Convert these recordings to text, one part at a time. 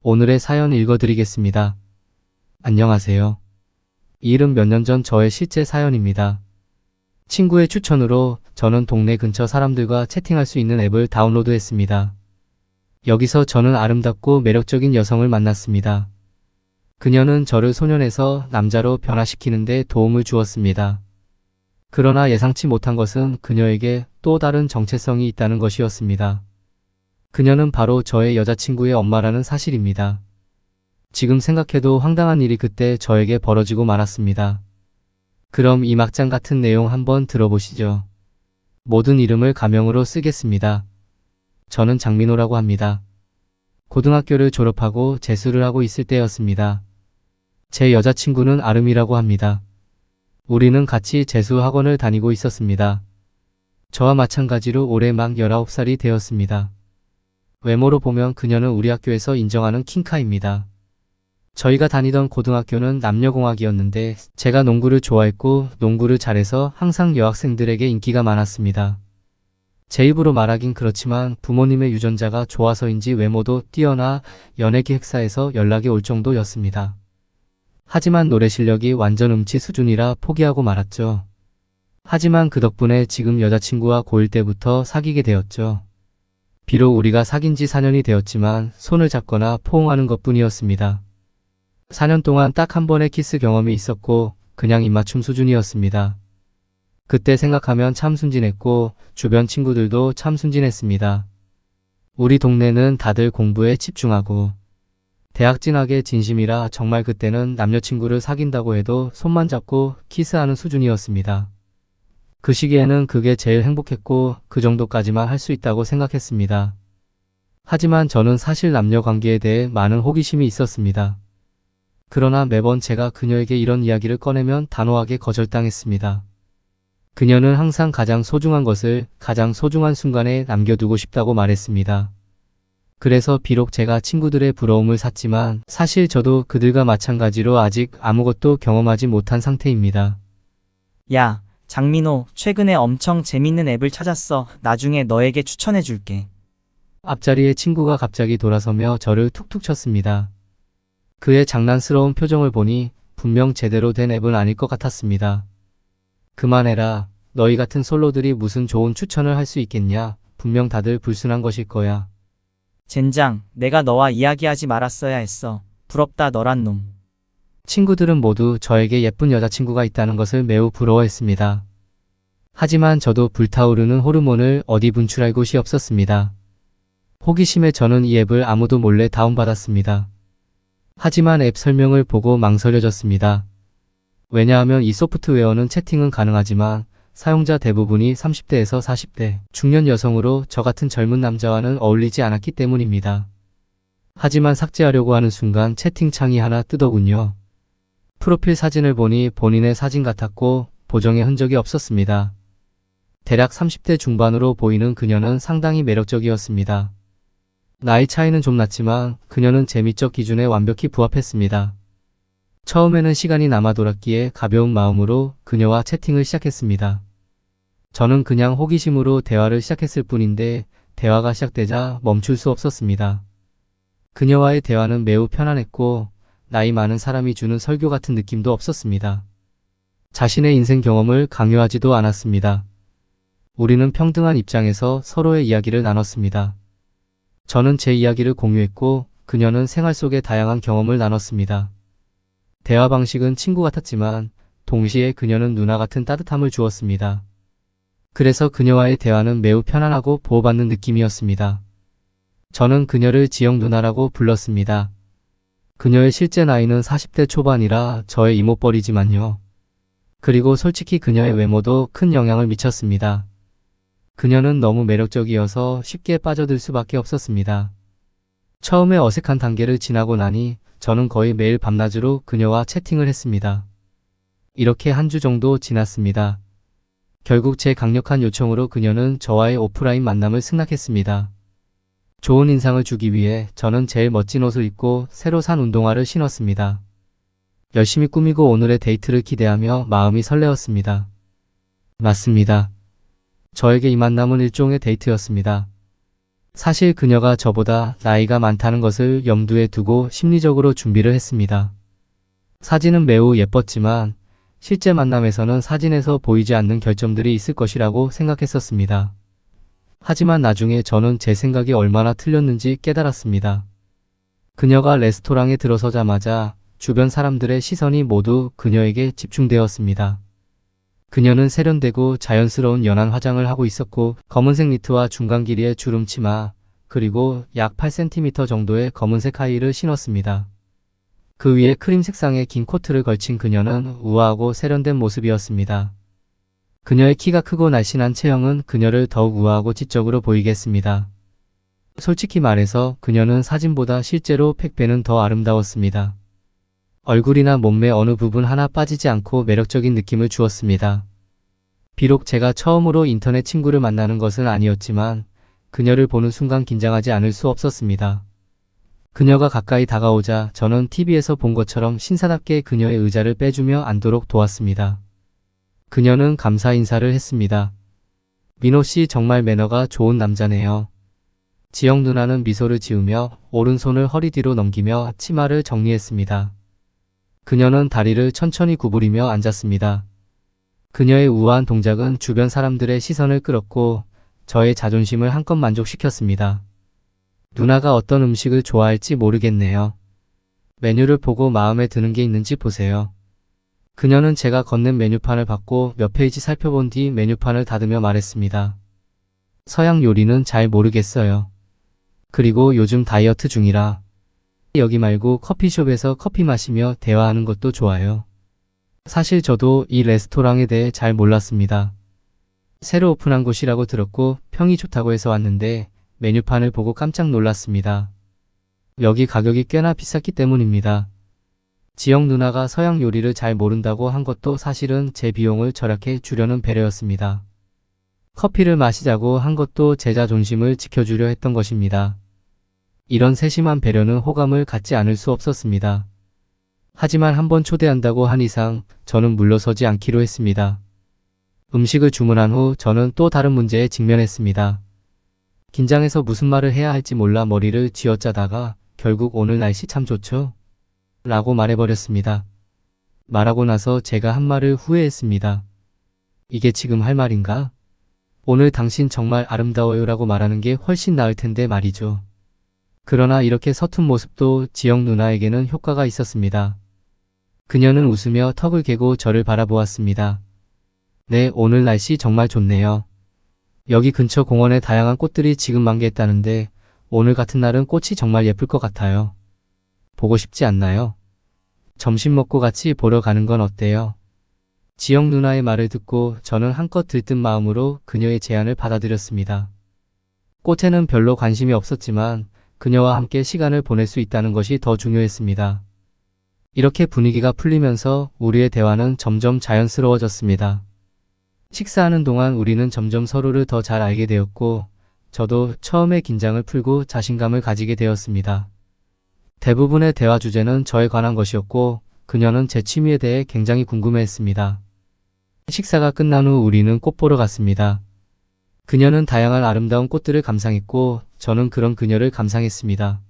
오늘의 사연 읽어드리겠습니다. 안녕하세요. 이 일은 몇 년 전 저의 실제 사연입니다. 친구의 추천으로 저는 동네 근처 사람들과 채팅할 수 있는 앱을 다운로드했습니다. 여기서 저는 아름답고 매력적인 여성을 만났습니다. 그녀는 저를 소년에서 남자로 변화시키는 데 도움을 주었습니다. 그러나 예상치 못한 것은 그녀에게 또 다른 정체성이 있다는 것이었습니다. 그녀는 바로 저의 여자친구의 엄마라는 사실입니다. 지금 생각해도 황당한 일이 그때 저에게 벌어지고 말았습니다. 그럼 이 막장 같은 내용 한번 들어보시죠. 모든 이름을 가명으로 쓰겠습니다. 저는 장민호라고 합니다. 고등학교를 졸업하고 재수를 하고 있을 때였습니다. 제 여자친구는 아름이라고 합니다. 우리는 같이 재수 학원을 다니고 있었습니다. 저와 마찬가지로 올해 막 19살이 되었습니다. 외모로 보면 그녀는 우리 학교에서 인정하는 킹카입니다. 저희가 다니던 고등학교는 남녀공학이었는데 제가 농구를 좋아했고 농구를 잘해서 항상 여학생들에게 인기가 많았습니다. 제 입으로 말하긴 그렇지만 부모님의 유전자가 좋아서인지 외모도 뛰어나 연예기획사에서 연락이 올 정도였습니다. 하지만 노래 실력이 완전 음치 수준이라 포기하고 말았죠. 하지만 그 덕분에 지금 여자친구와 고1 때부터 사귀게 되었죠. 비록 우리가 사귄 지 4년이 되었지만 손을 잡거나 포옹하는 것뿐이었습니다. 4년 동안 딱 한 번의 키스 경험이 있었고 그냥 입맞춤 수준이었습니다. 그때 생각하면 참 순진했고 주변 친구들도 참 순진했습니다. 우리 동네는 다들 공부에 집중하고 대학 진학에 진심이라 정말 그때는 남녀친구를 사귄다고 해도 손만 잡고 키스하는 수준이었습니다. 그 시기에는 그게 제일 행복했고 그 정도까지만 할 수 있다고 생각했습니다. 하지만 저는 사실 남녀 관계에 대해 많은 호기심이 있었습니다. 그러나 매번 제가 그녀에게 이런 이야기를 꺼내면 단호하게 거절당했습니다. 그녀는 항상 가장 소중한 것을 가장 소중한 순간에 남겨두고 싶다고 말했습니다. 그래서 비록 제가 친구들의 부러움을 샀지만 사실 저도 그들과 마찬가지로 아직 아무것도 경험하지 못한 상태입니다. 야, 장민호, 최근에 엄청 재밌는 앱을 찾았어. 나중에 너에게 추천해 줄게. 앞자리에 친구가 갑자기 돌아서며 저를 툭툭 쳤습니다. 그의 장난스러운 표정을 보니 분명 제대로 된 앱은 아닐 것 같았습니다. 그만해라. 너희 같은 솔로들이 무슨 좋은 추천을 할 수 있겠냐. 분명 다들 불순한 것일 거야. 젠장, 내가 너와 이야기하지 말았어야 했어. 부럽다 너란 놈. 친구들은 모두 저에게 예쁜 여자친구가 있다는 것을 매우 부러워했습니다. 하지만 저도 불타오르는 호르몬을 어디 분출할 곳이 없었습니다. 호기심에 저는 이 앱을 아무도 몰래 다운받았습니다. 하지만 앱 설명을 보고 망설여졌습니다. 왜냐하면 이 소프트웨어는 채팅은 가능하지만 사용자 대부분이 30대에서 40대 중년 여성으로 저 같은 젊은 남자와는 어울리지 않았기 때문입니다. 하지만 삭제하려고 하는 순간 채팅창이 하나 뜨더군요. 프로필 사진을 보니 본인의 사진 같았고 보정의 흔적이 없었습니다. 대략 30대 중반으로 보이는 그녀는 상당히 매력적이었습니다. 나이 차이는 좀 났지만 그녀는 제 미적 기준에 완벽히 부합했습니다. 처음에는 시간이 남아 돌았기에 가벼운 마음으로 그녀와 채팅을 시작했습니다. 저는 그냥 호기심으로 대화를 시작했을 뿐인데 대화가 시작되자 멈출 수 없었습니다. 그녀와의 대화는 매우 편안했고 나이 많은 사람이 주는 설교 같은 느낌도 없었습니다. 자신의 인생 경험을 강요하지도 않았습니다. 우리는 평등한 입장에서 서로의 이야기를 나눴습니다. 저는 제 이야기를 공유했고 그녀는 생활 속의 다양한 경험을 나눴습니다. 대화 방식은 친구 같았지만 동시에 그녀는 누나 같은 따뜻함을 주었습니다. 그래서 그녀와의 대화는 매우 편안하고 보호받는 느낌이었습니다. 저는 그녀를 지영 누나라고 불렀습니다. 그녀의 실제 나이는 40대 초반이라 저의 이모뻘이지만요. 그리고 솔직히 그녀의 외모도 큰 영향을 미쳤습니다. 그녀는 너무 매력적이어서 쉽게 빠져들 수밖에 없었습니다. 처음에 어색한 단계를 지나고 나니 저는 거의 매일 밤낮으로 그녀와 채팅을 했습니다. 이렇게 한 주 정도 지났습니다. 결국 제 강력한 요청으로 그녀는 저와의 오프라인 만남을 승낙했습니다. 좋은 인상을 주기 위해 저는 제일 멋진 옷을 입고 새로 산 운동화를 신었습니다. 열심히 꾸미고 오늘의 데이트를 기대하며 마음이 설레었습니다. 맞습니다. 저에게 이 만남은 일종의 데이트였습니다. 사실 그녀가 저보다 나이가 많다는 것을 염두에 두고 심리적으로 준비를 했습니다. 사진은 매우 예뻤지만 실제 만남에서는 사진에서 보이지 않는 결점들이 있을 것이라고 생각했었습니다. 하지만 나중에 저는 제 생각이 얼마나 틀렸는지 깨달았습니다. 그녀가 레스토랑에 들어서자마자 주변 사람들의 시선이 모두 그녀에게 집중되었습니다. 그녀는 세련되고 자연스러운 연한 화장을 하고 있었고 검은색 니트와 중간 길이의 주름 치마, 그리고 약 8cm 정도의 검은색 하이힐을 신었습니다. 그 위에 크림 색상의 긴 코트를 걸친 그녀는 우아하고 세련된 모습이었습니다. 그녀의 키가 크고 날씬한 체형은 그녀를 더욱 우아하고 지적으로 보이게 했습니다. 솔직히 말해서 그녀는 사진보다 실제로 100배는 더 아름다웠습니다. 얼굴이나 몸매 어느 부분 하나 빠지지 않고 매력적인 느낌을 주었습니다. 비록 제가 처음으로 인터넷 친구를 만나는 것은 아니었지만 그녀를 보는 순간 긴장하지 않을 수 없었습니다. 그녀가 가까이 다가오자 저는 TV에서 본 것처럼 신사답게 그녀의 의자를 빼주며 앉도록 도왔습니다. 그녀는 감사 인사를 했습니다. 민호 씨 정말 매너가 좋은 남자네요. 지영 누나는 미소를 지으며 오른손을 허리 뒤로 넘기며 치마를 정리했습니다. 그녀는 다리를 천천히 구부리며 앉았습니다. 그녀의 우아한 동작은 주변 사람들의 시선을 끌었고 저의 자존심을 한껏 만족시켰습니다. 누나가 어떤 음식을 좋아할지 모르겠네요. 메뉴를 보고 마음에 드는 게 있는지 보세요. 그녀는 제가 건넨 메뉴판을 받고 몇 페이지 살펴본 뒤 메뉴판을 닫으며 말했습니다. 서양 요리는 잘 모르겠어요. 그리고 요즘 다이어트 중이라 여기 말고 커피숍에서 커피 마시며 대화하는 것도 좋아요. 사실 저도 이 레스토랑에 대해 잘 몰랐습니다. 새로 오픈한 곳이라고 들었고 평이 좋다고 해서 왔는데 메뉴판을 보고 깜짝 놀랐습니다. 여기 가격이 꽤나 비쌌기 때문입니다. 지영 누나가 서양 요리를 잘 모른다고 한 것도 사실은 제 비용을 절약해 주려는 배려였습니다. 커피를 마시자고 한 것도 제 자존심을 지켜주려 했던 것입니다. 이런 세심한 배려는 호감을 갖지 않을 수 없었습니다. 하지만 한번 초대한다고 한 이상 저는 물러서지 않기로 했습니다. 음식을 주문한 후 저는 또 다른 문제에 직면했습니다. 긴장해서 무슨 말을 해야 할지 몰라 머리를 쥐어짜다가 결국 오늘 날씨 참 좋죠? 라고 말해버렸습니다. 말하고 나서 제가 한 말을 후회했습니다. 이게 지금 할 말인가? 오늘 당신 정말 아름다워요 라고 말하는 게 훨씬 나을 텐데 말이죠. 그러나 이렇게 서툰 모습도 지영 누나에게는 효과가 있었습니다. 그녀는 웃으며 턱을 개고 저를 바라보았습니다. 네, 오늘 날씨 정말 좋네요. 여기 근처 공원에 다양한 꽃들이 지금 만개했다는데 오늘 같은 날은 꽃이 정말 예쁠 것 같아요. 보고 싶지 않나요? 점심 먹고 같이 보러 가는 건 어때요? 지영 누나의 말을 듣고 저는 한껏 들뜬 마음으로 그녀의 제안을 받아들였습니다. 꽃에는 별로 관심이 없었지만 그녀와 함께 시간을 보낼 수 있다는 것이 더 중요했습니다. 이렇게 분위기가 풀리면서 우리의 대화는 점점 자연스러워졌습니다. 식사하는 동안 우리는 점점 서로를 더 잘 알게 되었고 저도 처음에 긴장을 풀고 자신감을 가지게 되었습니다. 대부분의 대화 주제는 저에 관한 것이었고 그녀는 제 취미에 대해 굉장히 궁금해했습니다. 식사가 끝난 후 우리는 꽃 보러 갔습니다. 그녀는 다양한 아름다운 꽃들을 감상했고 저는 그런 그녀를 감상했습니다.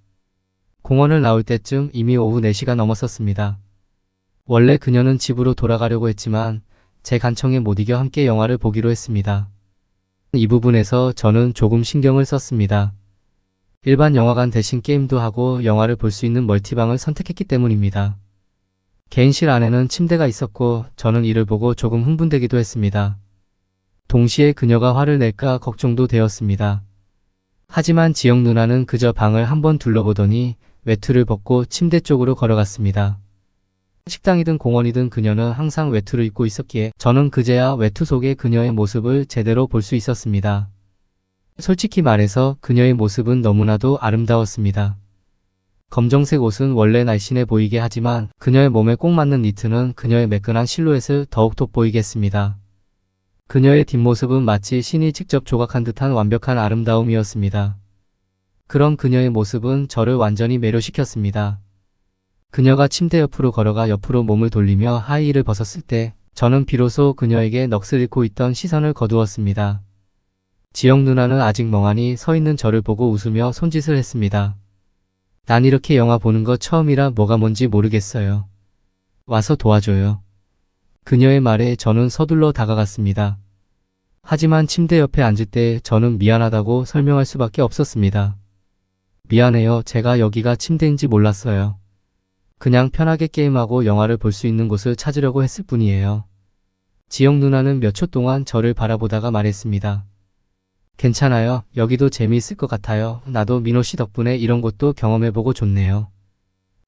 공원을 나올 때쯤 이미 오후 4시가 넘었었습니다. 원래 그녀는 집으로 돌아가려고 했지만 제 간청에 못 이겨 함께 영화를 보기로 했습니다. 이 부분에서 저는 조금 신경을 썼습니다. 일반 영화관 대신 게임도 하고 영화를 볼 수 있는 멀티방을 선택했기 때문입니다. 개인실 안에는 침대가 있었고 저는 이를 보고 조금 흥분되기도 했습니다. 동시에 그녀가 화를 낼까 걱정도 되었습니다. 하지만 지영 누나는 그저 방을 한번 둘러보더니 외투를 벗고 침대 쪽으로 걸어갔습니다. 식당이든 공원이든 그녀는 항상 외투를 입고 있었기에 저는 그제야 외투 속의 그녀의 모습을 제대로 볼 수 있었습니다. 솔직히 말해서 그녀의 모습은 너무나도 아름다웠습니다. 검정색 옷은 원래 날씬해 보이게 하지만 그녀의 몸에 꼭 맞는 니트는 그녀의 매끈한 실루엣을 더욱 돋보이게 했습니다. 그녀의 뒷모습은 마치 신이 직접 조각한 듯한 완벽한 아름다움이었습니다. 그런 그녀의 모습은 저를 완전히 매료시켰습니다. 그녀가 침대 옆으로 걸어가 옆으로 몸을 돌리며 하이힐을 벗었을 때 저는 비로소 그녀에게 넋을 잃고 있던 시선을 거두었습니다. 지영 누나는 아직 멍하니 서 있는 저를 보고 웃으며 손짓을 했습니다. 난 이렇게 영화 보는 거 처음이라 뭐가 뭔지 모르겠어요. 와서 도와줘요. 그녀의 말에 저는 서둘러 다가갔습니다. 하지만 침대 옆에 앉을 때 저는 미안하다고 설명할 수밖에 없었습니다. 미안해요. 제가 여기가 침대인지 몰랐어요. 그냥 편하게 게임하고 영화를 볼 수 있는 곳을 찾으려고 했을 뿐이에요. 지영 누나는 몇 초 동안 저를 바라보다가 말했습니다. 괜찮아요. 여기도 재미있을 것 같아요. 나도 민호 씨 덕분에 이런 것도 경험해보고 좋네요.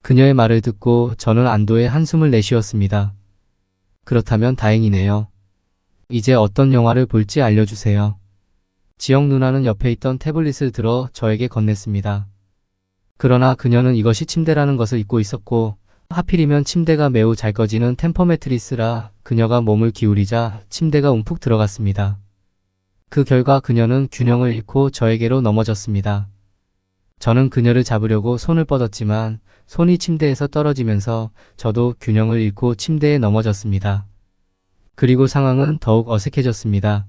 그녀의 말을 듣고 저는 안도의 한숨을 내쉬었습니다. 그렇다면 다행이네요. 이제 어떤 영화를 볼지 알려주세요. 지영 누나는 옆에 있던 태블릿을 들어 저에게 건넸습니다. 그러나 그녀는 이것이 침대라는 것을 잊고 있었고, 하필이면 침대가 매우 잘 꺼지는 템퍼 매트리스라 그녀가 몸을 기울이자 침대가 움푹 들어갔습니다. 그 결과 그녀는 균형을 잃고 저에게로 넘어졌습니다. 저는 그녀를 잡으려고 손을 뻗었지만 손이 침대에서 떨어지면서 저도 균형을 잃고 침대에 넘어졌습니다. 그리고 상황은 더욱 어색해졌습니다.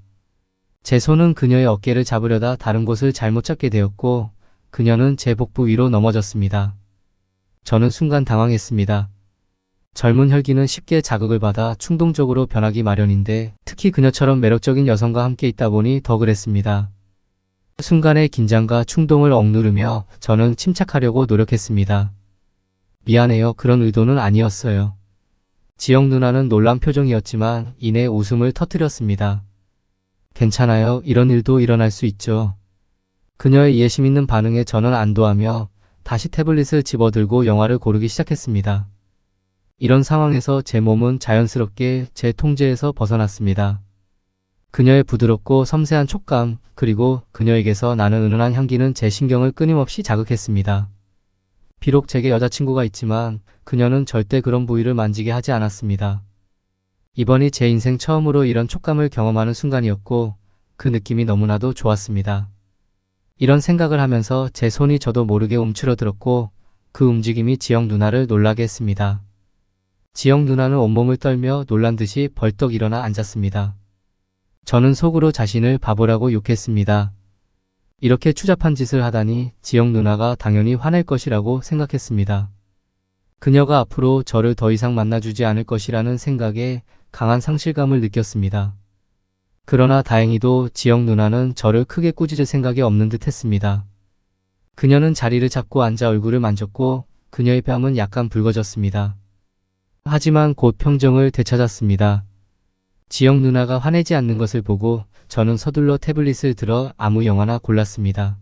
제 손은 그녀의 어깨를 잡으려다 다른 곳을 잘못 잡게 되었고 그녀는 제 복부 위로 넘어졌습니다. 저는 순간 당황했습니다. 젊은 혈기는 쉽게 자극을 받아 충동적으로 변하기 마련인데 특히 그녀처럼 매력적인 여성과 함께 있다 보니 더 그랬습니다. 순간의 긴장과 충동을 억누르며 저는 침착하려고 노력했습니다. 미안해요. 그런 의도는 아니었어요. 지영 누나는 놀란 표정이었지만 이내 웃음을 터뜨렸습니다. 괜찮아요. 이런 일도 일어날 수 있죠. 그녀의 이해심 있는 반응에 저는 안도하며 다시 태블릿을 집어들고 영화를 고르기 시작했습니다. 이런 상황에서 제 몸은 자연스럽게 제 통제에서 벗어났습니다. 그녀의 부드럽고 섬세한 촉감, 그리고 그녀에게서 나는 은은한 향기는 제 신경을 끊임없이 자극했습니다. 비록 제게 여자친구가 있지만 그녀는 절대 그런 부위를 만지게 하지 않았습니다. 이번이 제 인생 처음으로 이런 촉감을 경험하는 순간이었고 그 느낌이 너무나도 좋았습니다. 이런 생각을 하면서 제 손이 저도 모르게 움츠러들었고 그 움직임이 지영 누나를 놀라게 했습니다. 지영 누나는 온몸을 떨며 놀란 듯이 벌떡 일어나 앉았습니다. 저는 속으로 자신을 바보라고 욕했습니다. 이렇게 추잡한 짓을 하다니 지영 누나가 당연히 화낼 것이라고 생각했습니다. 그녀가 앞으로 저를 더 이상 만나주지 않을 것이라는 생각에 강한 상실감을 느꼈습니다. 그러나 다행히도 지영 누나는 저를 크게 꾸짖을 생각이 없는 듯 했습니다. 그녀는 자리를 잡고 앉아 얼굴을 만졌고 그녀의 뺨은 약간 붉어졌습니다. 하지만 곧 평정을 되찾았습니다. 지영 누나가 화내지 않는 것을 보고 저는 서둘러 태블릿을 들어 아무 영화나 골랐습니다.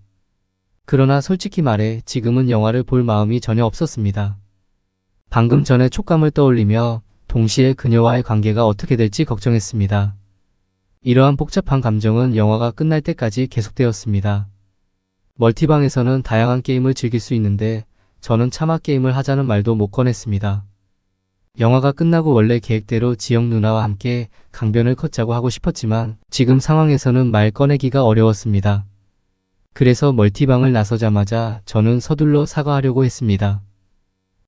그러나 솔직히 말해 지금은 영화를 볼 마음이 전혀 없었습니다. 방금 전의 촉감을 떠올리며 동시에 그녀와의 관계가 어떻게 될지 걱정했습니다. 이러한 복잡한 감정은 영화가 끝날 때까지 계속되었습니다. 멀티방에서는 다양한 게임을 즐길 수 있는데 저는 차마 게임을 하자는 말도 못 꺼냈습니다. 영화가 끝나고 원래 계획대로 지영 누나와 함께 강변을 걷자고 하고 싶었지만 지금 상황에서는 말 꺼내기가 어려웠습니다. 그래서 멀티방을 나서자마자 저는 서둘러 사과하려고 했습니다.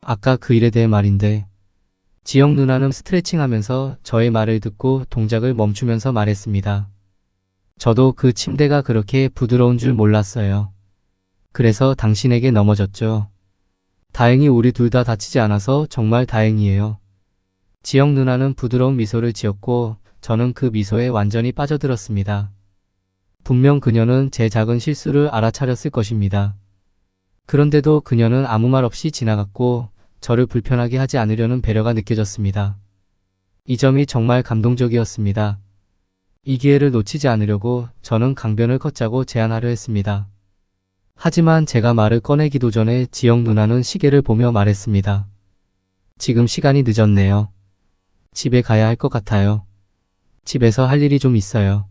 아까 그 일에 대해 말인데. 지영 누나는 스트레칭하면서 저의 말을 듣고 동작을 멈추면서 말했습니다. 저도 그 침대가 그렇게 부드러운 줄 몰랐어요. 그래서 당신에게 넘어졌죠. 다행히 우리 둘 다 다치지 않아서 정말 다행이에요. 지영 누나는 부드러운 미소를 지었고 저는 그 미소에 완전히 빠져들었습니다. 분명 그녀는 제 작은 실수를 알아차렸을 것입니다. 그런데도 그녀는 아무 말 없이 지나갔고 저를 불편하게 하지 않으려는 배려가 느껴졌습니다. 이 점이 정말 감동적이었습니다. 이 기회를 놓치지 않으려고 저는 강변을 걷자고 제안하려 했습니다. 하지만 제가 말을 꺼내기도 전에 지영 누나는 시계를 보며 말했습니다. 지금 시간이 늦었네요. 집에 가야 할 것 같아요. 집에서 할 일이 좀 있어요.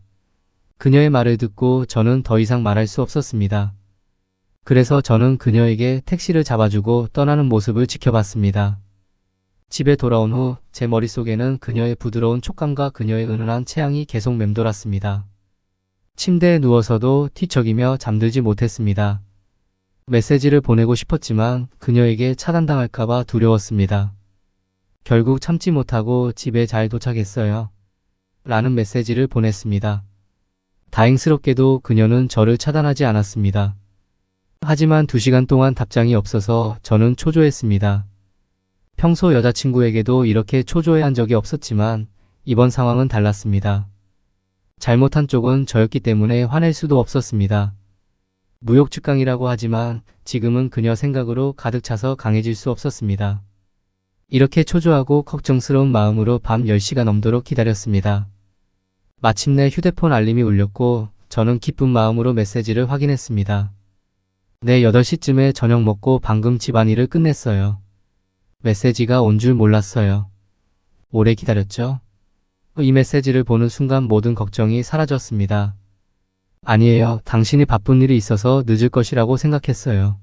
그녀의 말을 듣고 저는 더 이상 말할 수 없었습니다. 그래서 저는 그녀에게 택시를 잡아주고 떠나는 모습을 지켜봤습니다. 집에 돌아온 후 제 머릿속에는 그녀의 부드러운 촉감과 그녀의 은은한 체향이 계속 맴돌았습니다. 침대에 누워서도 뒤척이며 잠들지 못했습니다. 메시지를 보내고 싶었지만 그녀에게 차단당할까봐 두려웠습니다. 결국 참지 못하고 집에 잘 도착했어요. 라는 메시지를 보냈습니다. 다행스럽게도 그녀는 저를 차단하지 않았습니다. 하지만 2시간 동안 답장이 없어서 저는 초조했습니다. 평소 여자친구에게도 이렇게 초조해한 적이 없었지만 이번 상황은 달랐습니다. 잘못한 쪽은 저였기 때문에 화낼 수도 없었습니다. 무욕측강이라고 하지만 지금은 그녀 생각으로 가득 차서 강해질 수 없었습니다. 이렇게 초조하고 걱정스러운 마음으로 밤 10시가 넘도록 기다렸습니다. 마침내 휴대폰 알림이 울렸고 저는 기쁜 마음으로 메시지를 확인했습니다. 네, 8시쯤에 저녁 먹고 방금 집안일을 끝냈어요. 메시지가 온 줄 몰랐어요. 오래 기다렸죠? 이 메시지를 보는 순간 모든 걱정이 사라졌습니다. 아니에요. 당신이 바쁜 일이 있어서 늦을 것이라고 생각했어요.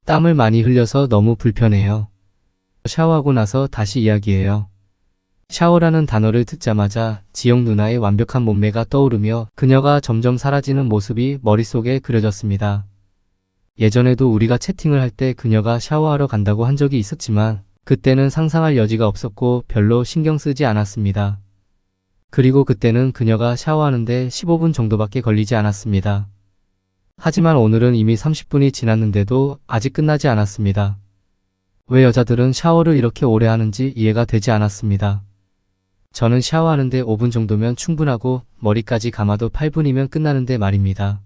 땀을 많이 흘려서 너무 불편해요. 샤워하고 나서 다시 이야기해요. 샤워라는 단어를 듣자마자 지영 누나의 완벽한 몸매가 떠오르며 그녀가 점점 사라지는 모습이 머릿속에 그려졌습니다. 예전에도 우리가 채팅을 할 때 그녀가 샤워하러 간다고 한 적이 있었지만 그때는 상상할 여지가 없었고 별로 신경 쓰지 않았습니다. 그리고 그때는 그녀가 샤워하는데 15분 정도밖에 걸리지 않았습니다. 하지만 오늘은 이미 30분이 지났는데도 아직 끝나지 않았습니다. 왜 여자들은 샤워를 이렇게 오래 하는지 이해가 되지 않았습니다. 저는 샤워하는데 5분 정도면 충분하고 머리까지 감아도 8분이면 끝나는데 말입니다.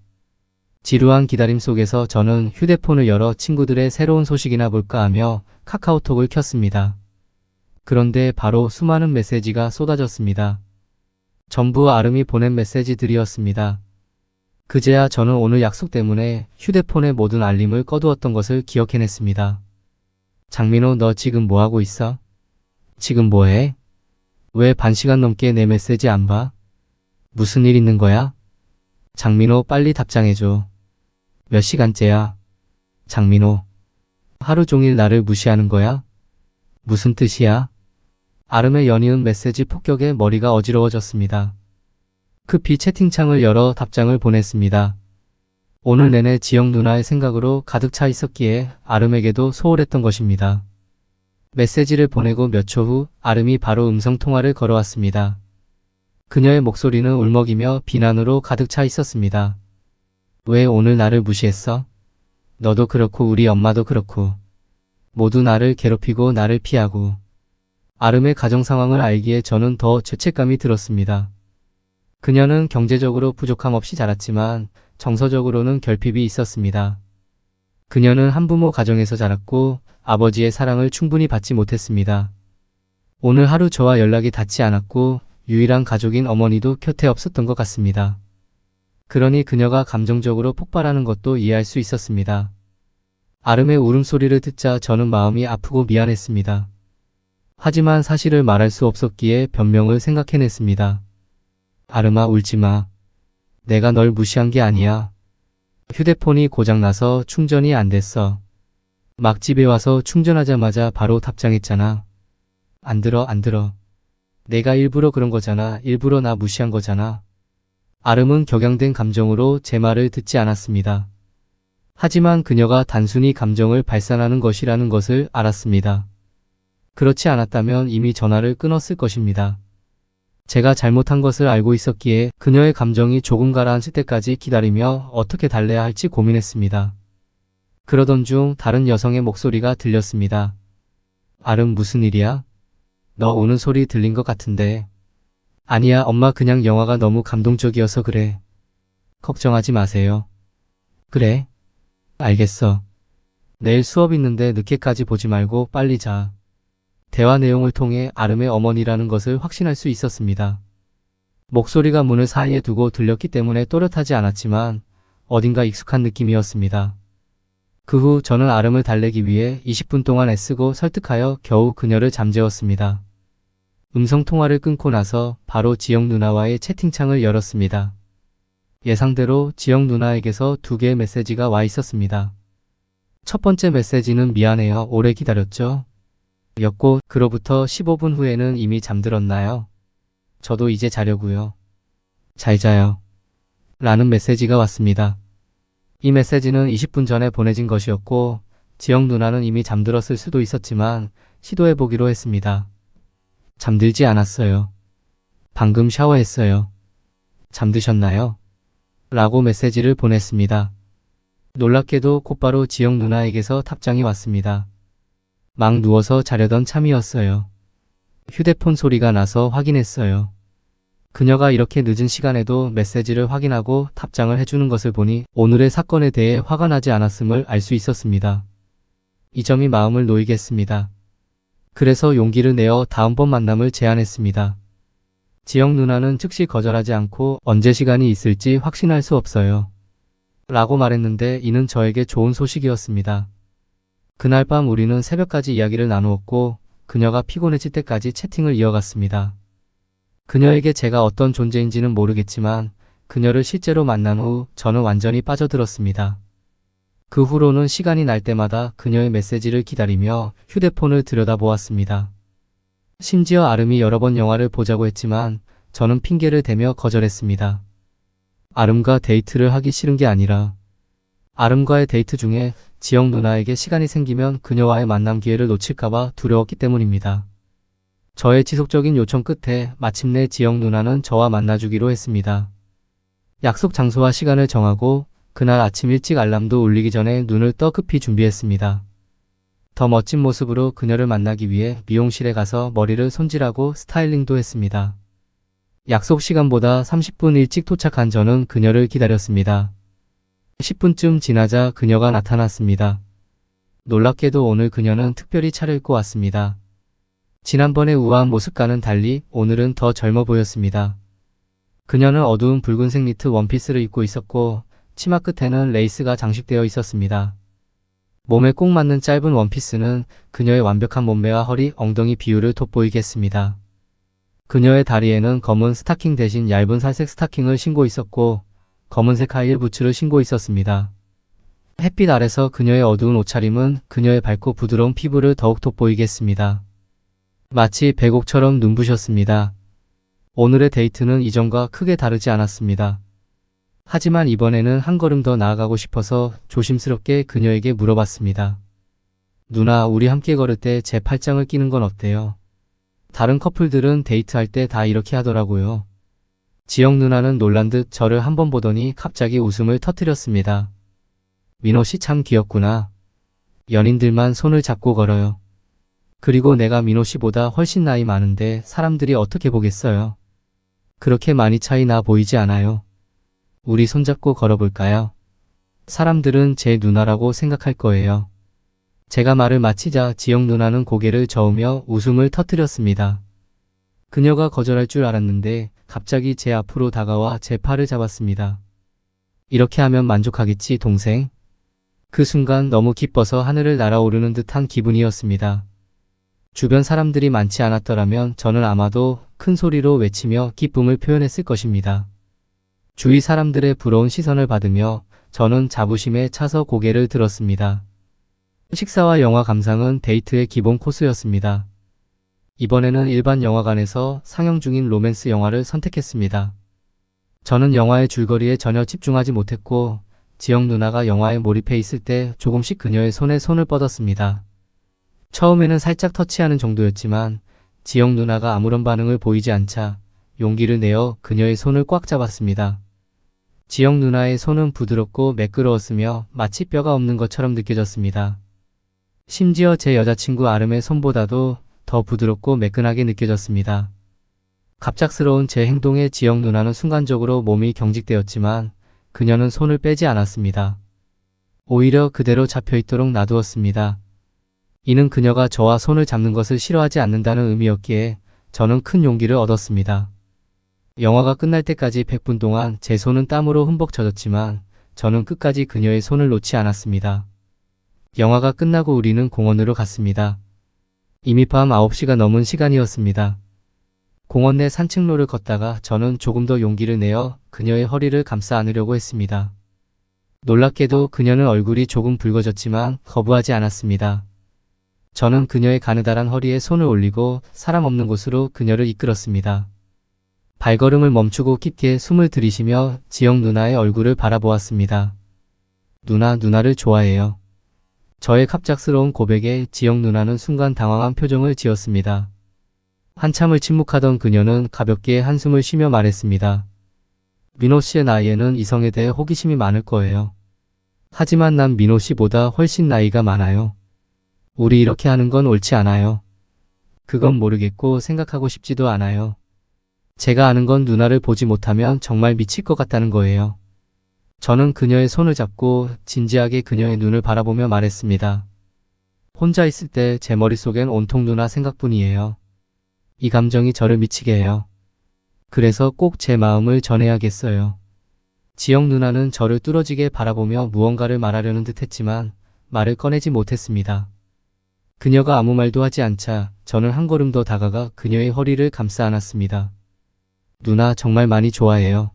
지루한 기다림 속에서 저는 휴대폰을 열어 친구들의 새로운 소식이나 볼까 하며 카카오톡을 켰습니다. 그런데 바로 수많은 메시지가 쏟아졌습니다. 전부 아름이 보낸 메시지들이었습니다. 그제야 저는 오늘 약속 때문에 휴대폰의 모든 알림을 꺼두었던 것을 기억해냈습니다. 장민호, 너 지금 뭐하고 있어? 지금 뭐해? 왜 반시간 넘게 내 메시지 안 봐? 무슨 일 있는 거야? 장민호, 빨리 답장해줘. 몇 시간째야? 장민호, 하루 종일 나를 무시하는 거야? 무슨 뜻이야? 아름의 연이은 메시지 폭격에 머리가 어지러워졌습니다. 급히 채팅창을 열어 답장을 보냈습니다. 오늘 내내 지영 누나의 생각으로 가득 차 있었기에 아름에게도 소홀했던 것입니다. 메시지를 보내고 몇 초 후 아름이 바로 음성통화를 걸어왔습니다. 그녀의 목소리는 울먹이며 비난으로 가득 차 있었습니다. 왜 오늘 나를 무시했어? 너도 그렇고 우리 엄마도 그렇고 모두 나를 괴롭히고 나를 피하고. 아름의 가정 상황을 알기에 저는 더 죄책감이 들었습니다. 그녀는 경제적으로 부족함 없이 자랐지만 정서적으로는 결핍이 있었습니다. 그녀는 한부모 가정에서 자랐고 아버지의 사랑을 충분히 받지 못했습니다. 오늘 하루 저와 연락이 닿지 않았고 유일한 가족인 어머니도 곁에 없었던 것 같습니다. 그러니 그녀가 감정적으로 폭발하는 것도 이해할 수 있었습니다. 아름의 울음소리를 듣자 저는 마음이 아프고 미안했습니다. 하지만 사실을 말할 수 없었기에 변명을 생각해냈습니다. 아름아, 울지마. 내가 널 무시한 게 아니야. 휴대폰이 고장나서 충전이 안 됐어. 막 집에 와서 충전하자마자 바로 답장했잖아. 안 들어. 내가 일부러 그런 거잖아. 일부러 나 무시한 거잖아. 아름은 격양된 감정으로 제 말을 듣지 않았습니다. 하지만 그녀가 단순히 감정을 발산하는 것이라는 것을 알았습니다. 그렇지 않았다면 이미 전화를 끊었을 것입니다. 제가 잘못한 것을 알고 있었기에 그녀의 감정이 조금 가라앉을 때까지 기다리며 어떻게 달래야 할지 고민했습니다. 그러던 중 다른 여성의 목소리가 들렸습니다. 아름, 무슨 일이야? 너 우는 소리 들린 것 같은데. 아니야, 엄마, 그냥 영화가 너무 감동적이어서 그래. 걱정하지 마세요. 그래? 알겠어. 내일 수업 있는데 늦게까지 보지 말고 빨리 자. 대화 내용을 통해 아름의 어머니라는 것을 확신할 수 있었습니다. 목소리가 문을 사이에 두고 들렸기 때문에 또렷하지 않았지만 어딘가 익숙한 느낌이었습니다. 그 후 저는 아름을 달래기 위해 20분 동안 애쓰고 설득하여 겨우 그녀를 잠재웠습니다. 음성통화를 끊고 나서 바로 지영 누나와의 채팅창을 열었습니다. 예상대로 지영 누나에게서 2개의 메시지가 와 있었습니다. 첫 번째 메시지는 미안해요. 오래 기다렸죠? 였고 그로부터 15분 후에는 이미 잠들었나요? 저도 이제 자려고요. 잘 자요. 라는 메시지가 왔습니다. 이 메시지는 20분 전에 보내진 것이었고 지영 누나는 이미 잠들었을 수도 있었지만 시도해보기로 했습니다. 잠들지 않았어요. 방금 샤워했어요. 잠드셨나요? 라고 메시지를 보냈습니다. 놀랍게도 곧바로 지영 누나에게서 답장이 왔습니다. 막 누워서 자려던 참이었어요. 휴대폰 소리가 나서 확인했어요. 그녀가 이렇게 늦은 시간에도 메시지를 확인하고 답장을 해주는 것을 보니 오늘의 사건에 대해 화가 나지 않았음을 알 수 있었습니다. 이 점이 마음을 놓이게 했습니다. 그래서 용기를 내어 다음번 만남을 제안했습니다. 지영 누나는 즉시 거절하지 않고 언제 시간이 있을지 확신할 수 없어요. 라고 말했는데 이는 저에게 좋은 소식이었습니다. 그날 밤 우리는 새벽까지 이야기를 나누었고 그녀가 피곤해질 때까지 채팅을 이어갔습니다. 그녀에게 제가 어떤 존재인지는 모르겠지만 그녀를 실제로 만난 후 저는 완전히 빠져들었습니다. 그 후로는 시간이 날 때마다 그녀의 메시지를 기다리며 휴대폰을 들여다보았습니다. 심지어 아름이 여러 번 영화를 보자고 했지만 저는 핑계를 대며 거절했습니다. 아름과 데이트를 하기 싫은 게 아니라 아름과의 데이트 중에 지영 누나에게 시간이 생기면 그녀와의 만남 기회를 놓칠까봐 두려웠기 때문입니다. 저의 지속적인 요청 끝에 마침내 지영 누나는 저와 만나주기로 했습니다. 약속 장소와 시간을 정하고 그날 아침 일찍 알람도 울리기 전에 눈을 떠 급히 준비했습니다. 더 멋진 모습으로 그녀를 만나기 위해 미용실에 가서 머리를 손질하고 스타일링도 했습니다. 약속 시간보다 30분 일찍 도착한 저는 그녀를 기다렸습니다. 10분쯤 지나자 그녀가 나타났습니다. 놀랍게도 오늘 그녀는 특별히 차려입고 왔습니다. 지난번의 우아한 모습과는 달리 오늘은 더 젊어 보였습니다. 그녀는 어두운 붉은색 니트 원피스를 입고 있었고 치마 끝에는 레이스가 장식되어 있었습니다. 몸에 꼭 맞는 짧은 원피스는 그녀의 완벽한 몸매와 허리, 엉덩이 비율을 돋보이게 했습니다. 그녀의 다리에는 검은 스타킹 대신 얇은 살색 스타킹을 신고 있었고 검은색 하이힐 부츠를 신고 있었습니다. 햇빛 아래서 그녀의 어두운 옷차림은 그녀의 밝고 부드러운 피부를 더욱 돋보이게 했습니다. 마치 백옥처럼 눈부셨습니다. 오늘의 데이트는 이전과 크게 다르지 않았습니다. 하지만 이번에는 한 걸음 더 나아가고 싶어서 조심스럽게 그녀에게 물어봤습니다. 누나, 우리 함께 걸을 때 제 팔짱을 끼는 건 어때요? 다른 커플들은 데이트할 때 다 이렇게 하더라고요. 지영 누나는 놀란 듯 저를 한번 보더니 갑자기 웃음을 터뜨렸습니다. 민호 씨 참 귀엽구나. 연인들만 손을 잡고 걸어요. 그리고 내가 민호 씨보다 훨씬 나이 많은데 사람들이 어떻게 보겠어요? 그렇게 많이 차이 나 보이지 않아요. 우리 손잡고 걸어볼까요? 사람들은 제 누나라고 생각할 거예요. 제가 말을 마치자 지영 누나는 고개를 저으며 웃음을 터뜨렸습니다. 그녀가 거절할 줄 알았는데 갑자기 제 앞으로 다가와 제 팔을 잡았습니다. 이렇게 하면 만족하겠지, 동생? 그 순간 너무 기뻐서 하늘을 날아오르는 듯한 기분이었습니다. 주변 사람들이 많지 않았더라면 저는 아마도 큰 소리로 외치며 기쁨을 표현했을 것입니다. 주위 사람들의 부러운 시선을 받으며 저는 자부심에 차서 고개를 들었습니다. 식사와 영화 감상은 데이트의 기본 코스였습니다. 이번에는 일반 영화관에서 상영 중인 로맨스 영화를 선택했습니다. 저는 영화의 줄거리에 전혀 집중하지 못했고 지영 누나가 영화에 몰입해 있을 때 조금씩 그녀의 손에 손을 뻗었습니다. 처음에는 살짝 터치하는 정도였지만 지영 누나가 아무런 반응을 보이지 않자 용기를 내어 그녀의 손을 꽉 잡았습니다. 지영 누나의 손은 부드럽고 매끄러웠으며 마치 뼈가 없는 것처럼 느껴졌습니다. 심지어 제 여자친구 아름의 손보다도 더 부드럽고 매끈하게 느껴졌습니다. 갑작스러운 제 행동에 지영 누나는 순간적으로 몸이 경직되었지만 그녀는 손을 빼지 않았습니다. 오히려 그대로 잡혀있도록 놔두었습니다. 이는 그녀가 저와 손을 잡는 것을 싫어하지 않는다는 의미였기에 저는 큰 용기를 얻었습니다. 영화가 끝날 때까지 100분 동안 제 손은 땀으로 흠뻑 젖었지만 저는 끝까지 그녀의 손을 놓지 않았습니다. 영화가 끝나고 우리는 공원으로 갔습니다. 이미 밤 9시가 넘은 시간이었습니다. 공원 내 산책로를 걷다가 저는 조금 더 용기를 내어 그녀의 허리를 감싸 안으려고 했습니다. 놀랍게도 그녀는 얼굴이 조금 붉어졌지만 거부하지 않았습니다. 저는 그녀의 가느다란 허리에 손을 올리고 사람 없는 곳으로 그녀를 이끌었습니다. 발걸음을 멈추고 깊게 숨을 들이쉬며 지영 누나의 얼굴을 바라보았습니다. 누나를 좋아해요. 저의 갑작스러운 고백에 지영 누나는 순간 당황한 표정을 지었습니다. 한참을 침묵하던 그녀는 가볍게 한숨을 쉬며 말했습니다. 민호 씨의 나이에는 이성에 대해 호기심이 많을 거예요. 하지만 난 민호 씨보다 훨씬 나이가 많아요. 우리 이렇게 하는 건 옳지 않아요. 그건 모르겠고 생각하고 싶지도 않아요. 제가 아는 건 누나를 보지 못하면 정말 미칠 것 같다는 거예요. 저는 그녀의 손을 잡고 진지하게 그녀의 눈을 바라보며 말했습니다. 혼자 있을 때 제 머릿속엔 온통 누나 생각뿐이에요. 이 감정이 저를 미치게 해요. 그래서 꼭 제 마음을 전해야겠어요. 지영 누나는 저를 뚫어지게 바라보며 무언가를 말하려는 듯 했지만 말을 꺼내지 못했습니다. 그녀가 아무 말도 하지 않자 저는 한 걸음 더 다가가 그녀의 허리를 감싸 안았습니다. 누나 정말 많이 좋아해요.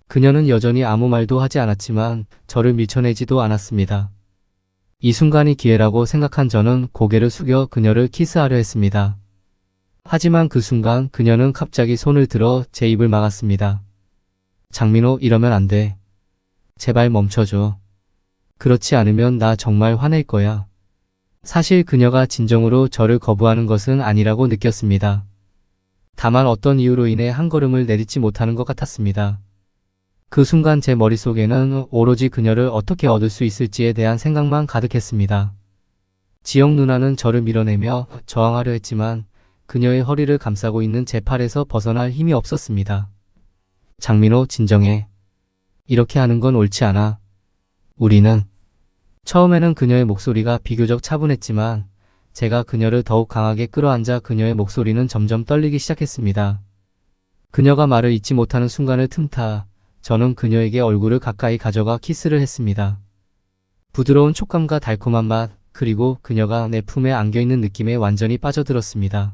그녀는 여전히 아무 말도 하지 않았지만 저를 밀쳐내지도 않았습니다. 이 순간이 기회라고 생각한 저는 고개를 숙여 그녀를 키스하려 했습니다. 하지만 그 순간 그녀는 갑자기 손을 들어 제 입을 막았습니다. 장민호, 이러면 안 돼. 제발 멈춰줘. 그렇지 않으면 나 정말 화낼 거야. 사실 그녀가 진정으로 저를 거부하는 것은 아니라고 느꼈습니다. 다만 어떤 이유로 인해 한 걸음을 내딛지 못하는 것 같았습니다. 그 순간 제 머릿속에는 오로지 그녀를 어떻게 얻을 수 있을지에 대한 생각만 가득했습니다. 지영 누나는 저를 밀어내며 저항하려 했지만 그녀의 허리를 감싸고 있는 제 팔에서 벗어날 힘이 없었습니다. 장민호, 진정해. 이렇게 하는 건 옳지 않아. 우리는. 처음에는 그녀의 목소리가 비교적 차분했지만 제가 그녀를 더욱 강하게 끌어안자 그녀의 목소리는 점점 떨리기 시작했습니다. 그녀가 말을 잇지 못하는 순간을 틈타 저는 그녀에게 얼굴을 가까이 가져가 키스를 했습니다. 부드러운 촉감과 달콤한 맛, 그리고 그녀가 내 품에 안겨있는 느낌에 완전히 빠져들었습니다.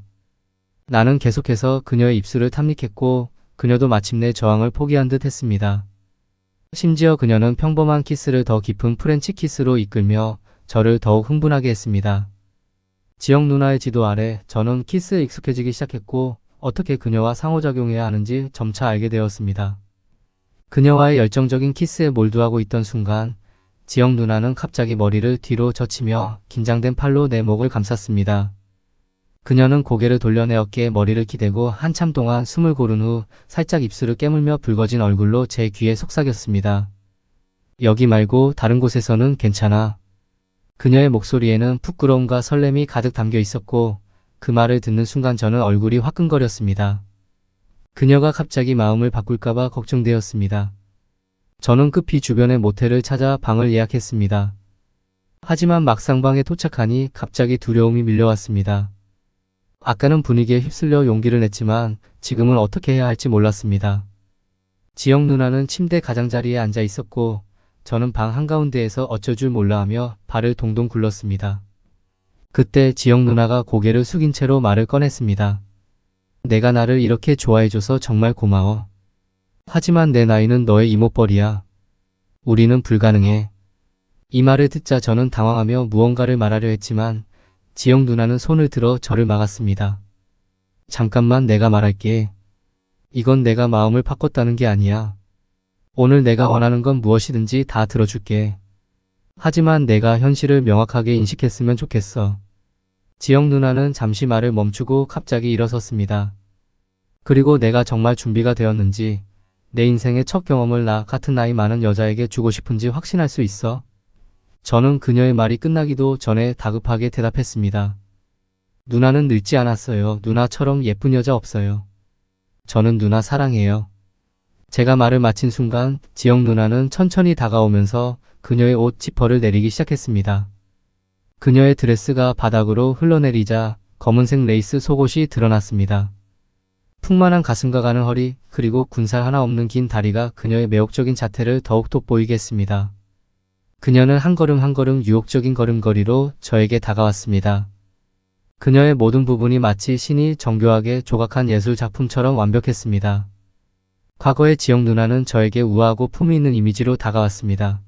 나는 계속해서 그녀의 입술을 탐닉했고 그녀도 마침내 저항을 포기한 듯 했습니다. 심지어 그녀는 평범한 키스를 더 깊은 프렌치 키스로 이끌며 저를 더욱 흥분하게 했습니다. 지영 누나의 지도 아래 저는 키스에 익숙해지기 시작했고 어떻게 그녀와 상호작용해야 하는지 점차 알게 되었습니다. 그녀와의 열정적인 키스에 몰두하고 있던 순간 지영 누나는 갑자기 머리를 뒤로 젖히며 긴장된 팔로 내 목을 감쌌습니다. 그녀는 고개를 돌려 내 어깨에 머리를 기대고 한참 동안 숨을 고른 후 살짝 입술을 깨물며 붉어진 얼굴로 제 귀에 속삭였습니다. 여기 말고 다른 곳에서는 괜찮아. 그녀의 목소리에는 부끄러움과 설렘이 가득 담겨 있었고 그 말을 듣는 순간 저는 얼굴이 화끈거렸습니다. 그녀가 갑자기 마음을 바꿀까봐 걱정되었습니다. 저는 급히 주변의 모텔을 찾아 방을 예약했습니다. 하지만 막상 방에 도착하니 갑자기 두려움이 밀려왔습니다. 아까는 분위기에 휩쓸려 용기를 냈지만 지금은 어떻게 해야 할지 몰랐습니다. 지영 누나는 침대 가장자리에 앉아 있었고 저는 방 한가운데에서 어쩔 줄 몰라 하며 발을 동동 굴렀습니다. 그때 지영 누나가 고개를 숙인 채로 말을 꺼냈습니다. 내가 나를 이렇게 좋아해줘서 정말 고마워. 하지만 내 나이는 너의 이모뻘이야. 우리는 불가능해. 이 말을 듣자 저는 당황하며 무언가를 말하려 했지만 지영 누나는 손을 들어 저를 막았습니다. 잠깐만, 내가 말할게. 이건 내가 마음을 바꿨다는 게 아니야. 오늘 내가 원하는 건 무엇이든지 다 들어줄게. 하지만 내가 현실을 명확하게 인식했으면 좋겠어. 지영 누나는 잠시 말을 멈추고 갑자기 일어섰습니다. 그리고 내가 정말 준비가 되었는지, 내 인생의 첫 경험을 나 같은 나이 많은 여자에게 주고 싶은지 확신할 수 있어? 저는 그녀의 말이 끝나기도 전에 다급하게 대답했습니다. 누나는 늙지 않았어요. 누나처럼 예쁜 여자 없어요. 저는 누나 사랑해요. 제가 말을 마친 순간 지영 누나는 천천히 다가오면서 그녀의 옷 지퍼를 내리기 시작했습니다. 그녀의 드레스가 바닥으로 흘러내리자 검은색 레이스 속옷이 드러났습니다. 풍만한 가슴과 가는 허리, 그리고 군살 하나 없는 긴 다리가 그녀의 매혹적인 자태를 더욱 돋보이게 했습니다. 그녀는 한 걸음 한 걸음 유혹적인 걸음걸이로 저에게 다가왔습니다. 그녀의 모든 부분이 마치 신이 정교하게 조각한 예술 작품처럼 완벽했습니다. 과거의 지영 누나는 저에게 우아하고 품위 있는 이미지로 다가왔습니다.